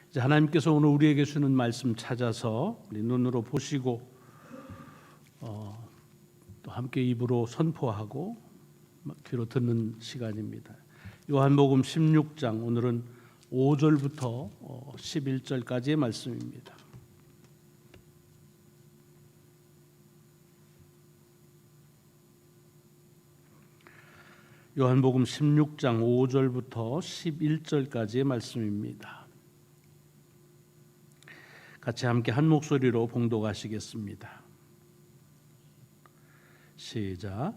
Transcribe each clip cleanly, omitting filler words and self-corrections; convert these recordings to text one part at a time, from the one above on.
이제 하나님께서 오늘 우리에게 주는 말씀 찾아서 우리 눈으로 보시고 또 함께 입으로 선포하고 귀로 듣는 시간입니다. 요한복음 16장 오늘은 5절부터 11절까지의 말씀입니다. 요한복음 16장 5절부터 11절까지의 말씀입니다. 같이 함께 한 목소리로 봉독하시겠습니다. 시작.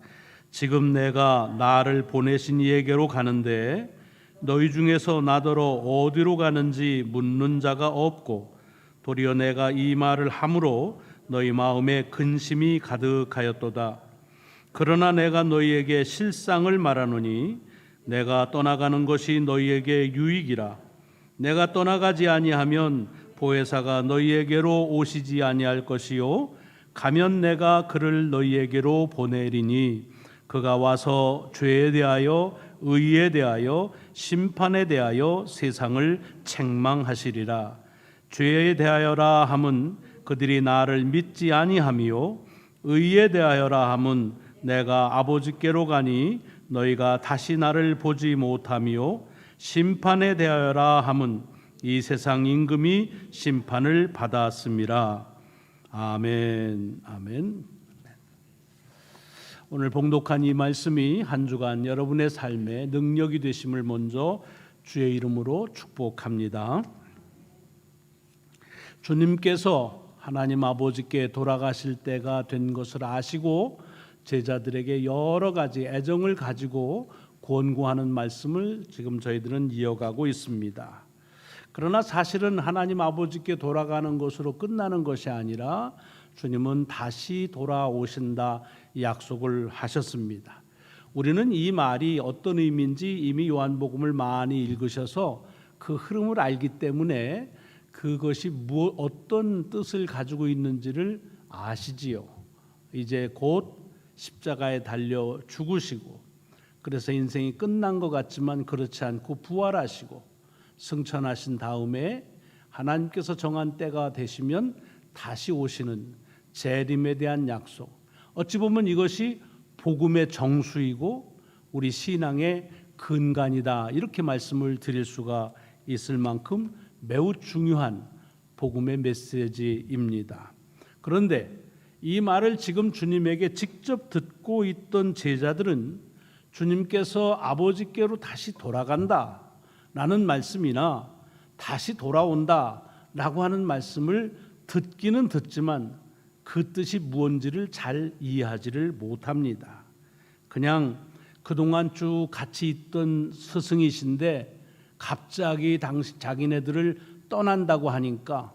지금 내가 나를 보내신 이에게로 가는데 너희 중에서 나더러 어디로 가는지 묻는 자가 없고 도리어 내가 이 말을 함으로 너희 마음에 근심이 가득하였도다. 그러나 내가 너희에게 실상을 말하노니 내가 떠나가는 것이 너희에게 유익이라. 내가 떠나가지 아니하면 보혜사가 너희에게로 오시지 아니할 것이요 가면 내가 그를 너희에게로 보내리니 그가 와서 죄에 대하여 의에 대하여 심판에 대하여 세상을 책망하시리라. 죄에 대하여라 함은 그들이 나를 믿지 아니하며 의에 대하여라 함은 내가 아버지께로 가니 너희가 다시 나를 보지 못하며 심판에 대하여라 함은 이 세상 임금이 심판을 받았음이라. 아멘. 아멘. 오늘 봉독한 이 말씀이 한 주간 여러분의 삶에 능력이 되심을 먼저 주의 이름으로 축복합니다. 주님께서 하나님 아버지께 돌아가실 때가 된 것을 아시고 제자들에게 여러 가지 애정을 가지고 권고하는 말씀을 지금 저희들은 이어가고 있습니다. 그러나 사실은 하나님 아버지께 돌아가는 것으로 끝나는 것이 아니라 주님은 다시 돌아오신다 약속을 하셨습니다. 우리는 이 말이 어떤 의미인지 이미 요한복음을 많이 읽으셔서 그 흐름을 알기 때문에 그것이 어떤 뜻을 가지고 있는지를 아시지요. 이제 곧 십자가에 달려 죽으시고 그래서 인생이 끝난 것 같지만 그렇지 않고 부활하시고 승천하신 다음에 하나님께서 정한 때가 되시면 다시 오시는 재림에 대한 약속. 어찌 보면 이것이 복음의 정수이고 우리 신앙의 근간이다 이렇게 말씀을 드릴 수가 있을 만큼 매우 중요한 복음의 메시지입니다. 그런데 이 말을 지금 주님에게 직접 듣고 있던 제자들은 주님께서 아버지께로 다시 돌아간다 라는 말씀이나 다시 돌아온다 라고 하는 말씀을 듣기는 듣지만 그 뜻이 무언지를 잘 이해하지를 못합니다. 그냥 그동안 쭉 같이 있던 스승이신데 갑자기 자기네들을 떠난다고 하니까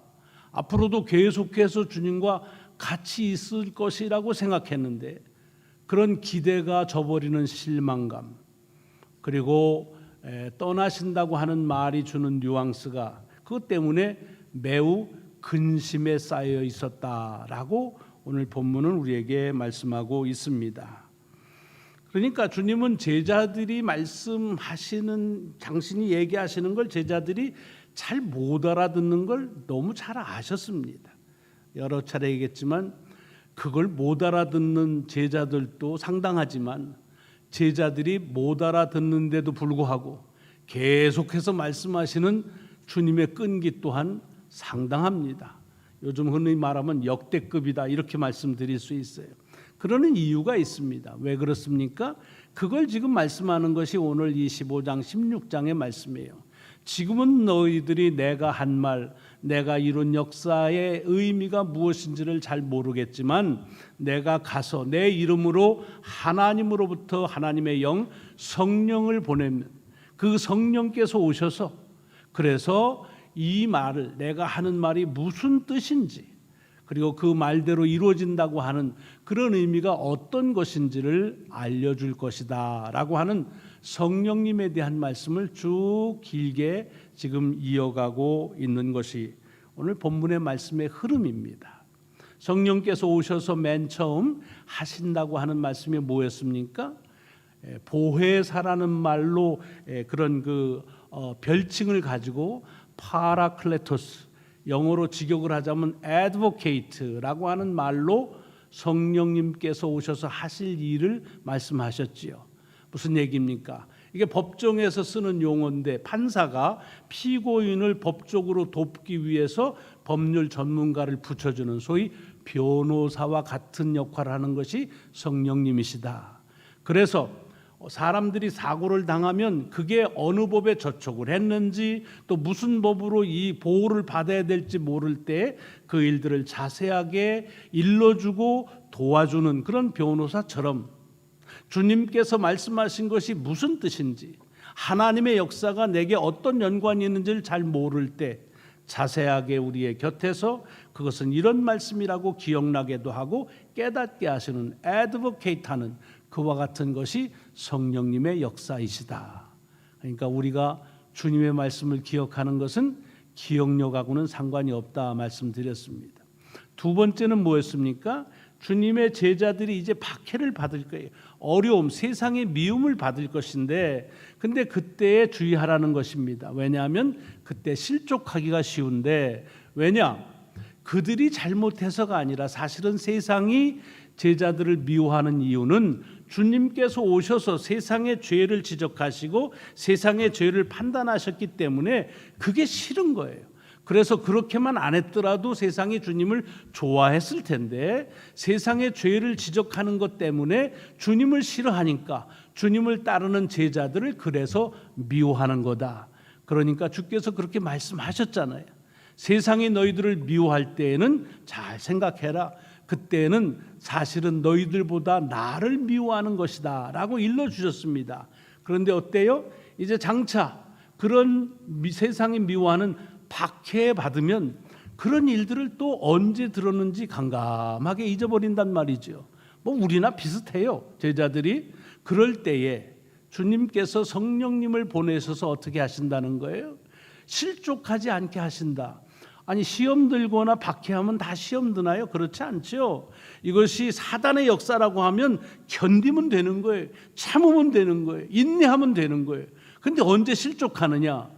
앞으로도 계속해서 주님과 같이 있을 것이라고 생각했는데 그런 기대가 져버리는 실망감, 그리고 떠나신다고 하는 말이 주는 뉘앙스가 그것 때문에 매우 근심에 쌓여 있었다라고 오늘 본문은 우리에게 말씀하고 있습니다. 그러니까 주님은 제자들이 말씀하시는, 당신이 얘기하시는 걸 제자들이 잘 못 알아듣는 걸 너무 잘 아셨습니다. 여러 차례 얘기했지만 그걸 못 알아듣는 제자들도 상당하지만 제자들이 못 알아듣는데도 불구하고 계속해서 말씀하시는 주님의 끈기 또한 상당합니다. 요즘 흔히 말하면 역대급이다 이렇게 말씀드릴 수 있어요. 그러는 이유가 있습니다. 왜 그렇습니까? 그걸 지금 말씀하는 것이 오늘 25장 16장의 말씀이에요. 지금은 너희들이 내가 한 말, 내가 이룬 역사의 의미가 무엇인지를 잘 모르겠지만 내가 가서 내 이름으로 하나님으로부터 하나님의 영 성령을 보내면 그 성령께서 오셔서 그래서 이 말을, 내가 하는 말이 무슨 뜻인지 그리고 그 말대로 이루어진다고 하는 그런 의미가 어떤 것인지를 알려줄 것이다 라고 하는 성령님에 대한 말씀을 쭉 길게 지금 이어가고 있는 것이 오늘 본문의 말씀의 흐름입니다. 성령께서 오셔서 맨 처음 하신다고 하는 말씀이 뭐였습니까? 보혜사라는 말로 그런 별칭을 가지고 파라클레토스, 영어로 직역을 하자면 advocate라고 하는 말로 성령님께서 오셔서 하실 일을 말씀하셨지요. 무슨 얘기입니까? 이게 법정에서 쓰는 용어인데 판사가 피고인을 법적으로 돕기 위해서 법률 전문가를 붙여주는 소위 변호사와 같은 역할을 하는 것이 성령님이시다. 그래서 사람들이 사고를 당하면 그게 어느 법에 저촉을 했는지 또 무슨 법으로 이 보호를 받아야 될지 모를 때 그 일들을 자세하게 일러주고 도와주는 그런 변호사처럼 주님께서 말씀하신 것이 무슨 뜻인지, 하나님의 역사가 내게 어떤 연관이 있는지를 잘 모를 때 자세하게 우리의 곁에서 그것은 이런 말씀이라고 기억나게도 하고 깨닫게 하시는 애드보케이트하는 그와 같은 것이 성령님의 역사이시다. 그러니까 우리가 주님의 말씀을 기억하는 것은 기억력하고는 상관이 없다 말씀드렸습니다. 두 번째는 뭐였습니까? 주님의 제자들이 이제 박해를 받을 거예요. 어려움, 세상의 미움을 받을 것인데 근데 그때에 주의하라는 것입니다. 왜냐하면 그때 실족하기가 쉬운데, 왜냐? 그들이 잘못해서가 아니라 사실은 세상이 제자들을 미워하는 이유는 주님께서 오셔서 세상의 죄를 지적하시고 세상의 죄를 판단하셨기 때문에 그게 싫은 거예요. 그래서 그렇게만 안 했더라도 세상이 주님을 좋아했을 텐데 세상의 죄를 지적하는 것 때문에 주님을 싫어하니까 주님을 따르는 제자들을 그래서 미워하는 거다. 그러니까 주께서 그렇게 말씀하셨잖아요. 세상이 너희들을 미워할 때에는 잘 생각해라. 그때는 사실은 너희들보다 나를 미워하는 것이다 라고 일러주셨습니다. 그런데 어때요? 이제 장차 그런 세상이 미워하는 박해 받으면 그런 일들을 또 언제 들었는지 감감하게 잊어버린단 말이죠. 뭐 우리나 비슷해요. 제자들이 그럴 때에 주님께서 성령님을 보내셔서 어떻게 하신다는 거예요? 실족하지 않게 하신다. 아니 시험 들거나 박해하면 다 시험 드나요? 그렇지 않죠. 이것이 사단의 역사라고 하면 견디면 되는 거예요. 참으면 되는 거예요. 인내하면 되는 거예요. 근데 언제 실족하느냐?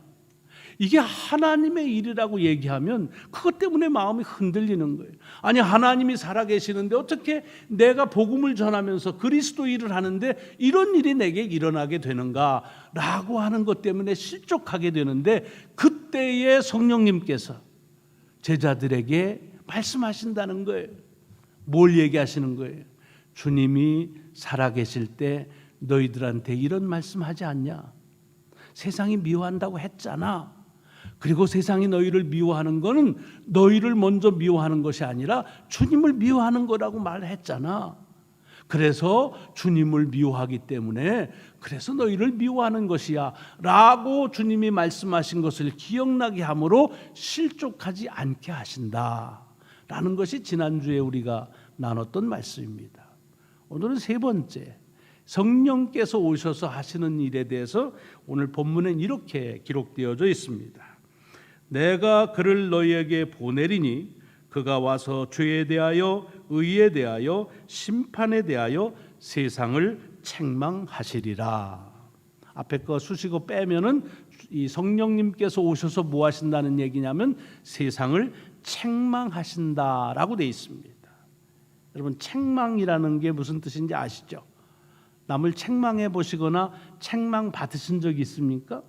이게 하나님의 일이라고 얘기하면 그것 때문에 마음이 흔들리는 거예요. 아니 하나님이 살아계시는데 어떻게 내가 복음을 전하면서 그리스도 일을 하는데 이런 일이 내게 일어나게 되는가 라고 하는 것 때문에 실족하게 되는데, 그때의 성령님께서 제자들에게 말씀하신다는 거예요. 뭘 얘기하시는 거예요? 주님이 살아계실 때 너희들한테 이런 말씀하지 않냐? 세상이 미워한다고 했잖아. 그리고 세상이 너희를 미워하는 거는 너희를 먼저 미워하는 것이 아니라 주님을 미워하는 거라고 말했잖아. 그래서 주님을 미워하기 때문에 그래서 너희를 미워하는 것이야 라고 주님이 말씀하신 것을 기억나게 함으로 실족하지 않게 하신다 라는 것이 지난주에 우리가 나눴던 말씀입니다. 오늘은 세 번째, 성령께서 오셔서 하시는 일에 대해서 오늘 본문엔 이렇게 기록되어져 있습니다. 내가 그를 너희에게 보내리니 그가 와서 죄에 대하여 의에 대하여 심판에 대하여 세상을 책망하시리라. 앞에 거 수식어 빼면은 이 성령님께서 오셔서 뭐 하신다는 얘기냐면 세상을 책망하신다라고 돼 있습니다. 여러분 책망이라는 게 무슨 뜻인지 아시죠? 남을 책망해 보시거나 책망 받으신 적 있습니까?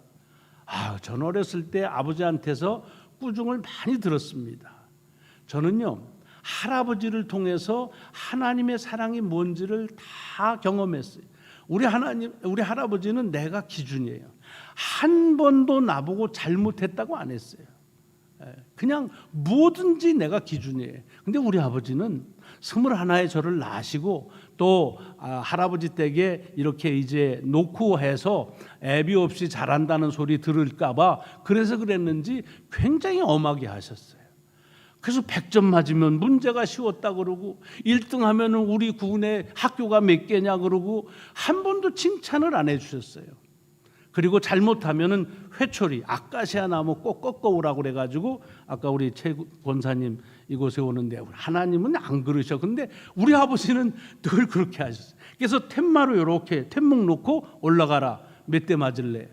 저는 어렸을 때 아버지한테서 꾸중을 많이 들었습니다. 저는요 할아버지를 통해서 하나님의 사랑이 뭔지를 다 경험했어요. 우리 할아버지는 내가 기준이에요. 한 번도 나보고 잘못했다고 안 했어요. 그냥 뭐든지 내가 기준이에요. 근데 우리 아버지는 21에 저를 낳으시고 또 할아버지 댁에 이렇게 이제 놓고 해서 애비 없이 자란다는 소리 들을까봐 그래서 그랬는지 굉장히 엄하게 하셨어요. 그래서 100점 맞으면 문제가 쉬웠다 그러고 1등 하면 우리 군의 학교가 몇 개냐 그러고 한 번도 칭찬을 안 해주셨어요. 그리고 잘못하면은 회초리, 아카시아 나무 꼭 꺾어오라고 그래가지고 아까 우리 최 권사님 이곳에 오는데 하나님은 안 그러셔. 근데 우리 아버지는 늘 그렇게 하셨어요. 그래서 텐마로 이렇게 텐목 놓고 올라가라. 몇 대 맞을래?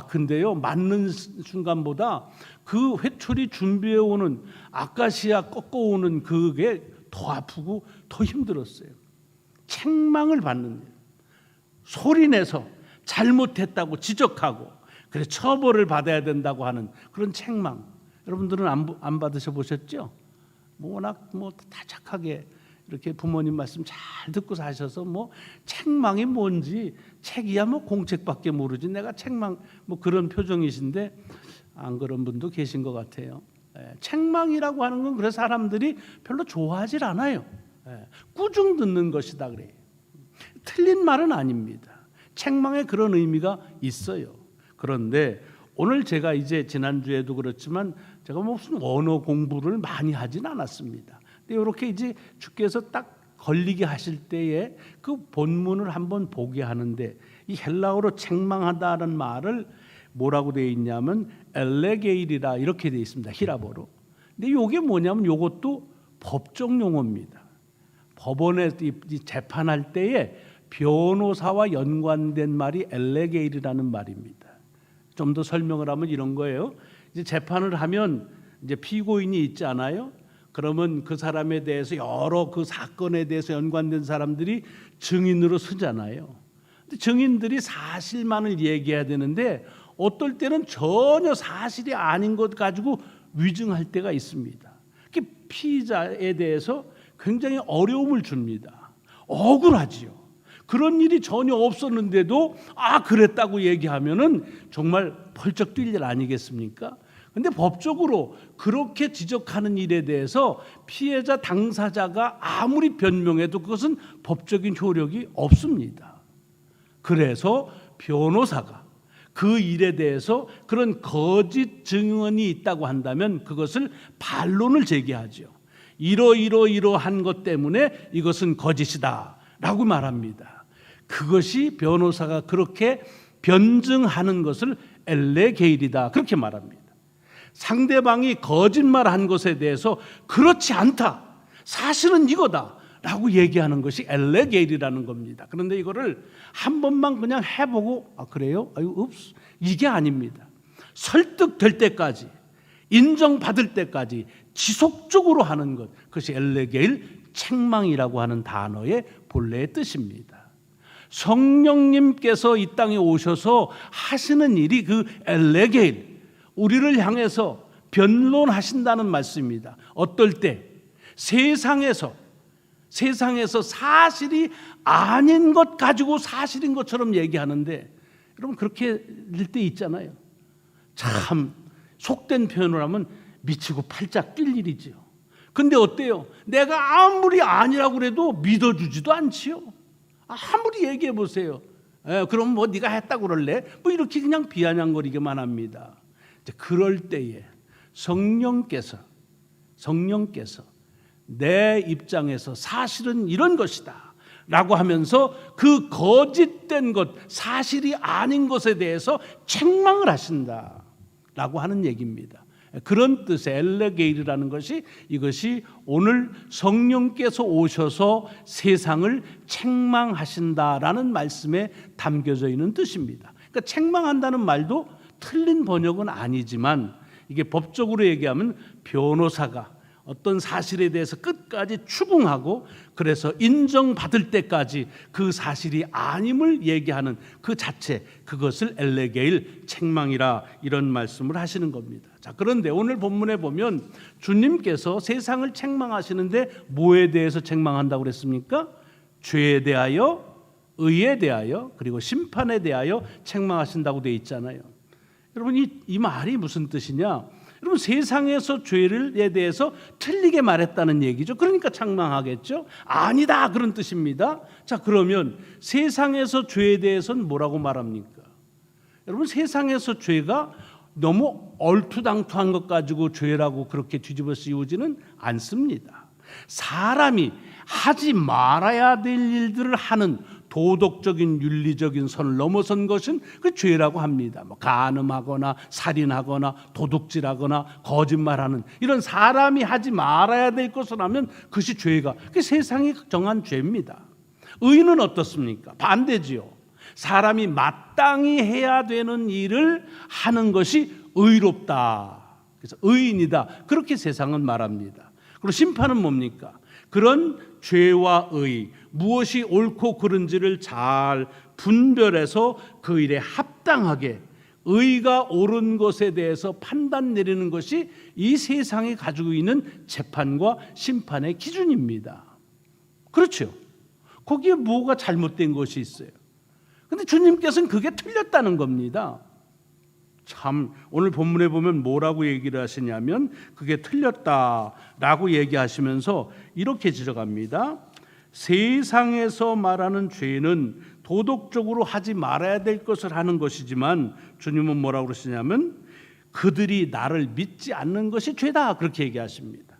근데요, 맞는 순간보다 그 회초리 준비해 오는 아카시아 꺾어오는 그게 더 아프고 더 힘들었어요. 책망을 받는 일, 소리내서 잘못했다고 지적하고 그래 처벌을 받아야 된다고 하는 그런 책망. 여러분들은 안 받으셔 보셨죠? 워낙 다작하게 이렇게 부모님 말씀 잘 듣고 사셔서 책망이 뭔지, 책이야 공책밖에 모르지 내가 책망 그런 표정이신데 안 그런 분도 계신 것 같아요. 책망이라고 하는 건 그래서 사람들이 별로 좋아하질 않아요. 꾸중 듣는 것이다 그래요. 틀린 말은 아닙니다. 책망에 그런 의미가 있어요. 그런데 오늘 제가 이제 지난주에도 그렇지만 제가 무슨 언어 공부를 많이 하진 않았습니다. 근데 이렇게 이제 주께서 딱 걸리게 하실 때에 그 본문을 한번 보게 하는데 이 헬라어로 책망하다는 말을 뭐라고 되어 있냐면 엘레게일이라 이렇게 되어 있습니다. 히라보로. 근데 이게 뭐냐면 이것도 법적 용어입니다. 법원에 재판할 때에 변호사와 연관된 말이 엘레게일이라는 말입니다. 좀 더 설명을 하면 이런 거예요. 이제 재판을 하면 이제 피고인이 있지 않아요? 그러면 그 사람에 대해서 여러 그 사건에 대해서 연관된 사람들이 증인으로 서잖아요. 근데 증인들이 사실만을 얘기해야 되는데 어떨 때는 전혀 사실이 아닌 것 가지고 위증할 때가 있습니다. 피의자에 대해서 굉장히 어려움을 줍니다. 억울하지요. 그런 일이 전혀 없었는데도 그랬다고 얘기하면은 정말 펄쩍 뛸 일 아니겠습니까? 근데 법적으로 그렇게 지적하는 일에 대해서 피해자 당사자가 아무리 변명해도 그것은 법적인 효력이 없습니다. 그래서 변호사가 그 일에 대해서 그런 거짓 증언이 있다고 한다면 그것을 반론을 제기하죠. 이러한 것 때문에 이것은 거짓이다 라고 말합니다. 그것이 변호사가 그렇게 변증하는 것을 엘레게일이다 그렇게 말합니다. 상대방이 거짓말한 것에 대해서 그렇지 않다, 사실은 이거다 라고 얘기하는 것이 엘레게일이라는 겁니다. 그런데 이거를 한 번만 그냥 해보고 그래요? 이게 아닙니다. 설득될 때까지, 인정받을 때까지 지속적으로 하는 것, 그것이 엘레게일 책망이라고 하는 단어의 본래의 뜻입니다. 성령님께서 이 땅에 오셔서 하시는 일이 그 엘레게일, 우리를 향해서 변론하신다는 말씀입니다. 어떨 때 세상에서 사실이 아닌 것 가지고 사실인 것처럼 얘기하는데, 여러분 그렇게 될 때 있잖아요. 참 속된 표현을 하면 미치고 팔짝 뛸 일이지요. 근데 어때요? 내가 아무리 아니라고 그래도 믿어주지도 않지요. 아무리 얘기해 보세요. 그럼 네가 했다고 그럴래? 이렇게 그냥 비아냥거리기만 합니다. 그럴 때에 성령께서 내 입장에서 사실은 이런 것이다 라고 하면서 그 거짓된 것, 사실이 아닌 것에 대해서 책망을 하신다 라고 하는 얘기입니다. 그런 뜻의 엘레게일이라는 것이, 이것이 오늘 성령께서 오셔서 세상을 책망하신다라는 말씀에 담겨져 있는 뜻입니다. 그러니까 책망한다는 말도 틀린 번역은 아니지만, 이게 법적으로 얘기하면 변호사가 어떤 사실에 대해서 끝까지 추궁하고 그래서 인정받을 때까지 그 사실이 아님을 얘기하는 그 자체, 그것을 엘레게일 책망이라 이런 말씀을 하시는 겁니다. 자, 그런데 오늘 본문에 보면 주님께서 세상을 책망하시는데 뭐에 대해서 책망한다고 그랬습니까? 죄에 대하여, 의에 대하여, 그리고 심판에 대하여 책망하신다고 되어 있잖아요. 여러분 이 말이 무슨 뜻이냐? 여러분 세상에서 죄에 대해서 틀리게 말했다는 얘기죠. 그러니까 책망하겠죠. 아니다 그런 뜻입니다. 자, 그러면 세상에서 죄에 대해서는 뭐라고 말합니까? 여러분 세상에서 죄가 너무 얼토당토한 것 가지고 죄라고 그렇게 뒤집어 씌우지는 않습니다. 사람이 하지 말아야 될 일들을 하는 도덕적인 윤리적인 선을 넘어선 것은 그 죄라고 합니다. 간음하거나 살인하거나 도둑질하거나 거짓말하는 이런 사람이 하지 말아야 될 것을 하면 그것이 죄가, 그게 세상이 정한 죄입니다. 의는 어떻습니까? 반대지요. 사람이 마땅히 해야 되는 일을 하는 것이 의롭다. 그래서 의인이다. 그렇게 세상은 말합니다. 그리고 심판은 뭡니까? 그런 죄와 의, 무엇이 옳고 그른지를 잘 분별해서 그 일에 합당하게 의가 옳은 것에 대해서 판단 내리는 것이 이 세상이 가지고 있는 재판과 심판의 기준입니다. 그렇죠? 거기에 뭐가 잘못된 것이 있어요? 근데 주님께서는 그게 틀렸다는 겁니다. 참 오늘 본문에 보면 뭐라고 얘기를 하시냐면 그게 틀렸다라고 얘기하시면서 이렇게 지적합니다. 세상에서 말하는 죄는 도덕적으로 하지 말아야 될 것을 하는 것이지만 주님은 뭐라고 그러시냐면 그들이 나를 믿지 않는 것이 죄다 그렇게 얘기하십니다.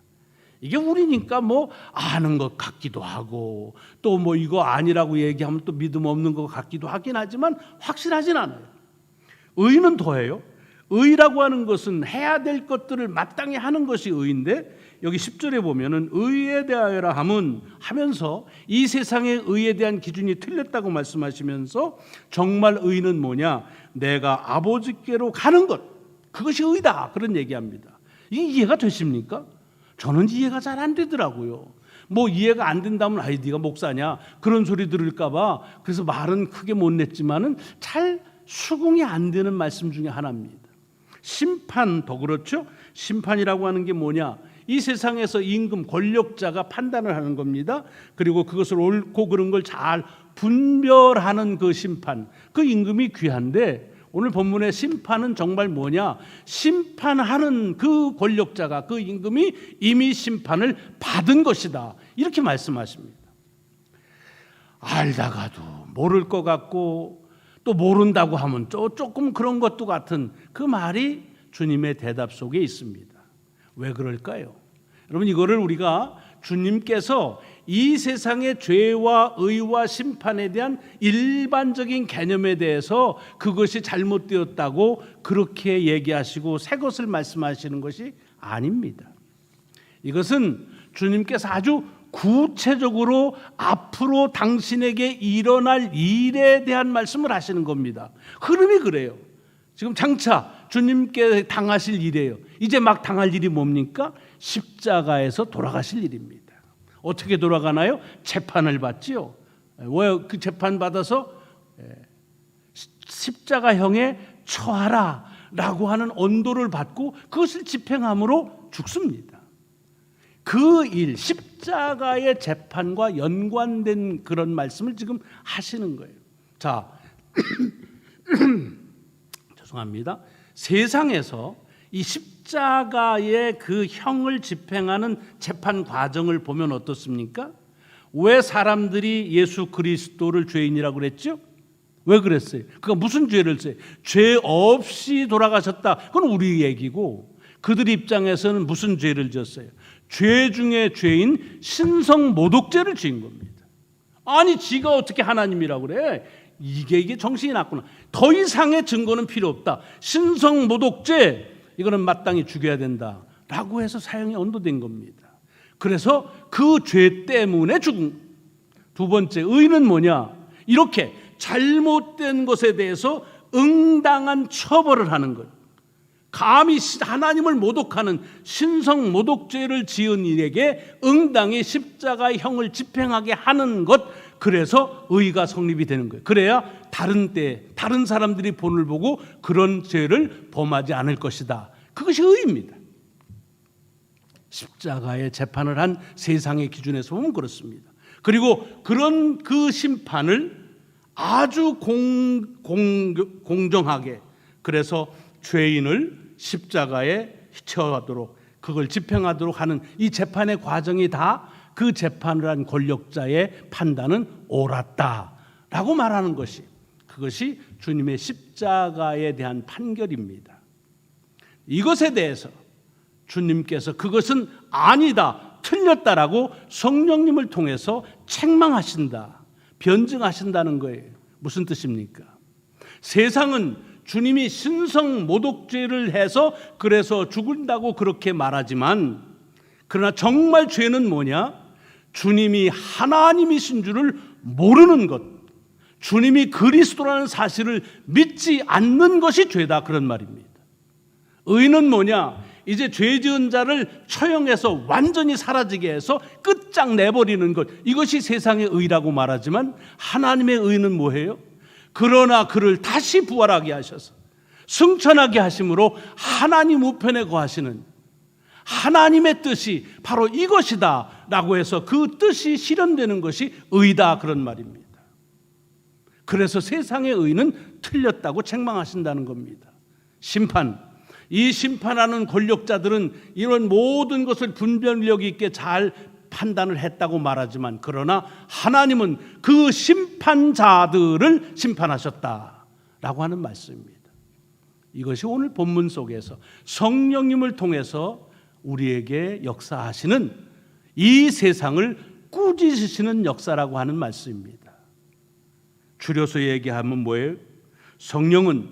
이게 우리니까 뭐 아는 것 같기도 하고 또 뭐 이거 아니라고 얘기하면 또 믿음 없는 것 같기도 하긴 하지만 확실하진 않아요. 의는 더해요. 의라고 하는 것은 해야 될 것들을 마땅히 하는 것이 의인데 여기 10절에 보면은 의에 대하여라 하면서 이 세상의 의에 대한 기준이 틀렸다고 말씀하시면서 정말 의는 뭐냐? 내가 아버지께로 가는 것, 그것이 의다 그런 얘기합니다. 이게 이해가 되십니까? 저는 이해가 잘 안 되더라고요. 뭐 이해가 안 된다면 아이 네가 목사냐 그런 소리 들을까 봐 그래서 말은 크게 못 냈지만은 잘 수긍이 안 되는 말씀 중에 하나입니다. 심판도 그렇죠. 심판이라고 하는 게 뭐냐? 이 세상에서 임금 권력자가 판단을 하는 겁니다. 그리고 그것을 옳고 그른 걸 잘 분별하는 그 심판, 그 임금이 귀한데 오늘 본문의 심판은 정말 뭐냐? 심판하는 그 권력자가 그 임금이 이미 심판을 받은 것이다. 이렇게 말씀하십니다. 알다가도 모를 것 같고 또 모른다고 하면 조금 그런 것도 같은 그 말이 주님의 대답 속에 있습니다. 왜 그럴까요? 여러분 이거를 우리가 주님께서 이 세상의 죄와 의와 심판에 대한 일반적인 개념에 대해서 그것이 잘못되었다고 그렇게 얘기하시고 새 것을 말씀하시는 것이 아닙니다. 이것은 주님께서 아주 구체적으로 앞으로 당신에게 일어날 일에 대한 말씀을 하시는 겁니다. 흐름이 그래요. 지금 장차 주님께 당하실 일이에요. 이제 막 당할 일이 뭡니까? 십자가에서 돌아가실 일입니다. 어떻게 돌아가나요? 재판을 받지요. 왜 그 재판 받아서 십자가형에 처하라 라고 하는 언도를 받고 그것을 집행함으로 죽습니다. 그 일, 십자가의 재판과 연관된 그런 말씀을 지금 하시는 거예요. 자, 죄송합니다. 세상에서 이 십자가의 그 형을 집행하는 재판 과정을 보면 어떻습니까? 왜 사람들이 예수 그리스도를 죄인이라고 그랬죠? 왜 그랬어요? 그가 무슨 죄를 써요? 죄 없이 돌아가셨다. 그건 우리 얘기고 그들 입장에서는 무슨 죄를 졌어요? 죄 중에 죄인 신성모독죄를 지은 겁니다. 아니 지가 어떻게 하나님이라고 그래? 이게 정신이 났구나. 더 이상의 증거는 필요 없다. 신성모독죄 이거는 마땅히 죽여야 된다라고 해서 사형이 언도된 겁니다. 그래서 그 죄 때문에 죽은. 두 번째 의는 뭐냐? 이렇게 잘못된 것에 대해서 응당한 처벌을 하는 것. 감히 하나님을 모독하는 신성모독죄를 지은 이에게 응당히 십자가의 형을 집행하게 하는 것. 그래서 의가 성립이 되는 거예요. 그래야 다른 때 다른 사람들이 본을 보고 그런 죄를 범하지 않을 것이다. 그것이 의입니다. 십자가의 재판을 한 세상의 기준에서 보면 그렇습니다. 그리고 그런 그 심판을 아주 공정하게 그래서 죄인을 십자가에 처하도록 그걸 집행하도록 하는 이 재판의 과정이 다 그 재판을 한 권력자의 판단은 옳았다라고 말하는 것이 그것이 주님의 십자가에 대한 판결입니다. 이것에 대해서 주님께서 그것은 아니다, 틀렸다라고 성령님을 통해서 책망하신다, 변증하신다는 거예요. 무슨 뜻입니까? 세상은 주님이 신성모독죄를 해서 그래서 죽는다고 그렇게 말하지만 그러나 정말 죄는 뭐냐? 주님이 하나님이신 줄을 모르는 것, 주님이 그리스도라는 사실을 믿지 않는 것이 죄다, 그런 말입니다. 의는 뭐냐? 이제 죄 지은 자를 처형해서 완전히 사라지게 해서 끝장내버리는 것, 이것이 세상의 의라고 말하지만 하나님의 의는 뭐예요? 그러나 그를 다시 부활하게 하셔서 승천하게 하심으로 하나님 우편에 거하시는 하나님의 뜻이 바로 이것이다 라고 해서 그 뜻이 실현되는 것이 의다, 그런 말입니다. 그래서 세상의 의는 틀렸다고 책망하신다는 겁니다. 심판, 이 심판하는 권력자들은 이런 모든 것을 분별력 있게 잘 판단을 했다고 말하지만, 그러나 하나님은 그 심판자들을 심판하셨다라고 하는 말씀입니다. 이것이 오늘 본문 속에서 성령님을 통해서 우리에게 역사하시는, 이 세상을 꾸짖으시는 역사라고 하는 말씀입니다. 줄여서 얘기하면 뭐예요? 성령은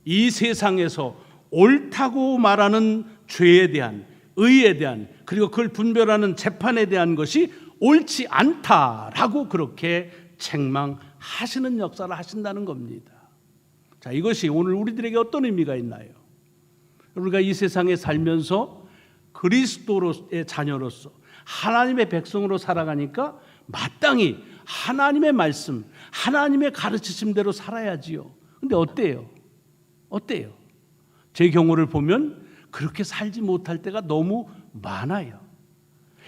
이 세상에서 옳다고 말하는 죄에 대한, 의에 대한, 그리고 그걸 분별하는 재판에 대한 것이 옳지 않다라고 그렇게 책망하시는 역사를 하신다는 겁니다. 자, 이것이 오늘 우리들에게 어떤 의미가 있나요? 우리가 이 세상에 살면서 그리스도의 자녀로서 하나님의 백성으로 살아가니까 마땅히 하나님의 말씀, 하나님의 가르치심대로 살아야지요. 근데 어때요? 제 경우를 보면 그렇게 살지 못할 때가 너무 많아요.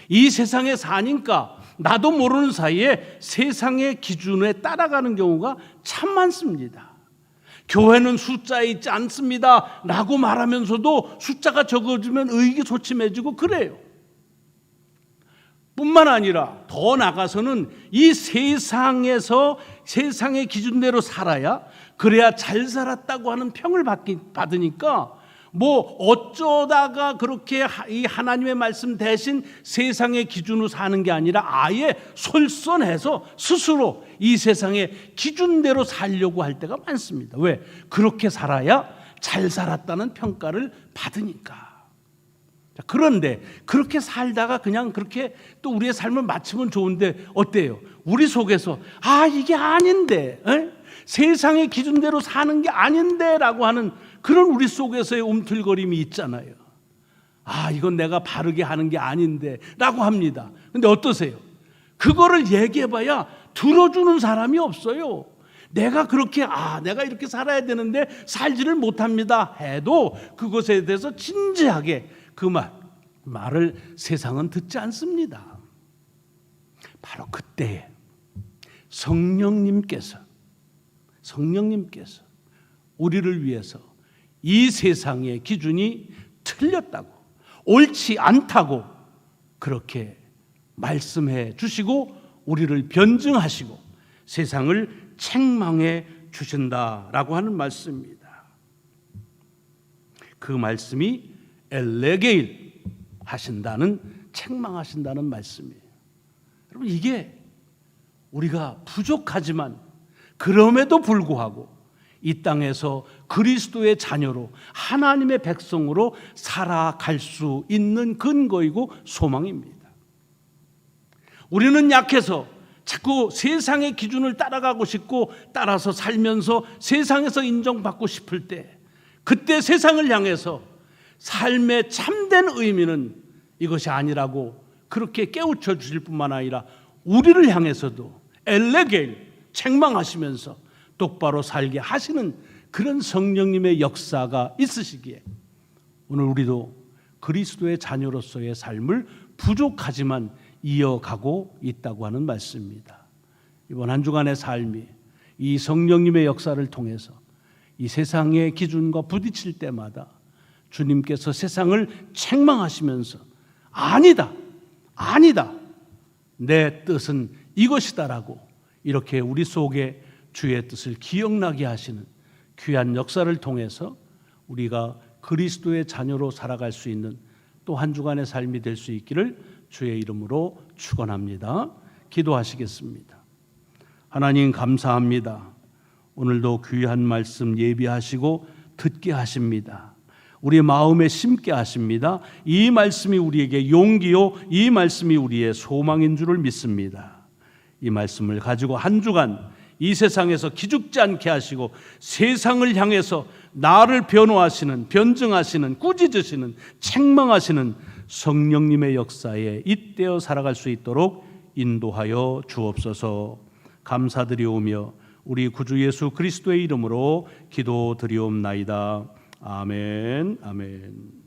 이 세상에 사니까 나도 모르는 사이에 세상의 기준에 따라가는 경우가 참 많습니다. 교회는 숫자에 있지 않습니다 라고 말하면서도 숫자가 적어지면 의기소침해지고 그래요. 뿐만 아니라 더 나가서는 이 세상에서 세상의 기준대로 살아야, 그래야 잘 살았다고 하는 평을 받으니까 뭐 어쩌다가 그렇게 이 하나님의 말씀 대신 세상의 기준으로 사는 게 아니라 아예 솔선해서 스스로 이 세상의 기준대로 살려고 할 때가 많습니다. 왜? 그렇게 살아야 잘 살았다는 평가를 받으니까. 그런데 그렇게 살다가 그냥 그렇게 또 우리의 삶을 마치면 좋은데 어때요? 우리 속에서 이게 아닌데, 세상의 기준대로 사는 게 아닌데 라고 하는 그런 우리 속에서의 움틀거림이 있잖아요. 이건 내가 바르게 하는 게 아닌데 라고 합니다. 근데 어떠세요? 그거를 얘기해봐야 들어주는 사람이 없어요. 내가 그렇게 내가 이렇게 살아야 되는데 살지를 못합니다 해도 그것에 대해서 진지하게 그 말을 세상은 듣지 않습니다. 바로 그때에 성령님께서 우리를 위해서 이 세상의 기준이 틀렸다고, 옳지 않다고 그렇게 말씀해 주시고 우리를 변증하시고 세상을 책망해 주신다라고 하는 말씀입니다. 그 말씀이 엘레게일 하신다는, 책망하신다는 말씀이에요. 여러분, 이게 우리가 부족하지만 그럼에도 불구하고 이 땅에서 그리스도의 자녀로 하나님의 백성으로 살아갈 수 있는 근거이고 소망입니다. 우리는 약해서 자꾸 세상의 기준을 따라가고 싶고 따라서 살면서 세상에서 인정받고 싶을 때, 그때 세상을 향해서 삶의 참된 의미는 이것이 아니라고 그렇게 깨우쳐 주실 뿐만 아니라 우리를 향해서도 엘레게일, 책망하시면서 똑바로 살게 하시는 그런 성령님의 역사가 있으시기에 오늘 우리도 그리스도의 자녀로서의 삶을 부족하지만 이어가고 있다고 하는 말씀입니다. 이번 한 주간의 삶이 이 성령님의 역사를 통해서 이 세상의 기준과 부딪힐 때마다 주님께서 세상을 책망하시면서 아니다, 내 뜻은 이것이다라고 이렇게 우리 속에 주의 뜻을 기억나게 하시는 귀한 역사를 통해서 우리가 그리스도의 자녀로 살아갈 수 있는 또 한 주간의 삶이 될 수 있기를 주의 이름으로 축원합니다. 기도하시겠습니다. 하나님, 감사합니다. 오늘도 귀한 말씀 예비하시고 듣게 하십니다. 우리 마음에 심게 하십니다. 이 말씀이 우리에게 용기요, 이 말씀이 우리의 소망인 줄을 믿습니다. 이 말씀을 가지고 한 주간 이 세상에서 기죽지 않게 하시고 세상을 향해서 나를 변호하시는, 변증하시는, 꾸짖으시는, 책망하시는 성령님의 역사에 잇대어 살아갈 수 있도록 인도하여 주옵소서. 감사드리오며 우리 구주 예수 그리스도의 이름으로 기도드리옵나이다. 아멘. 아멘.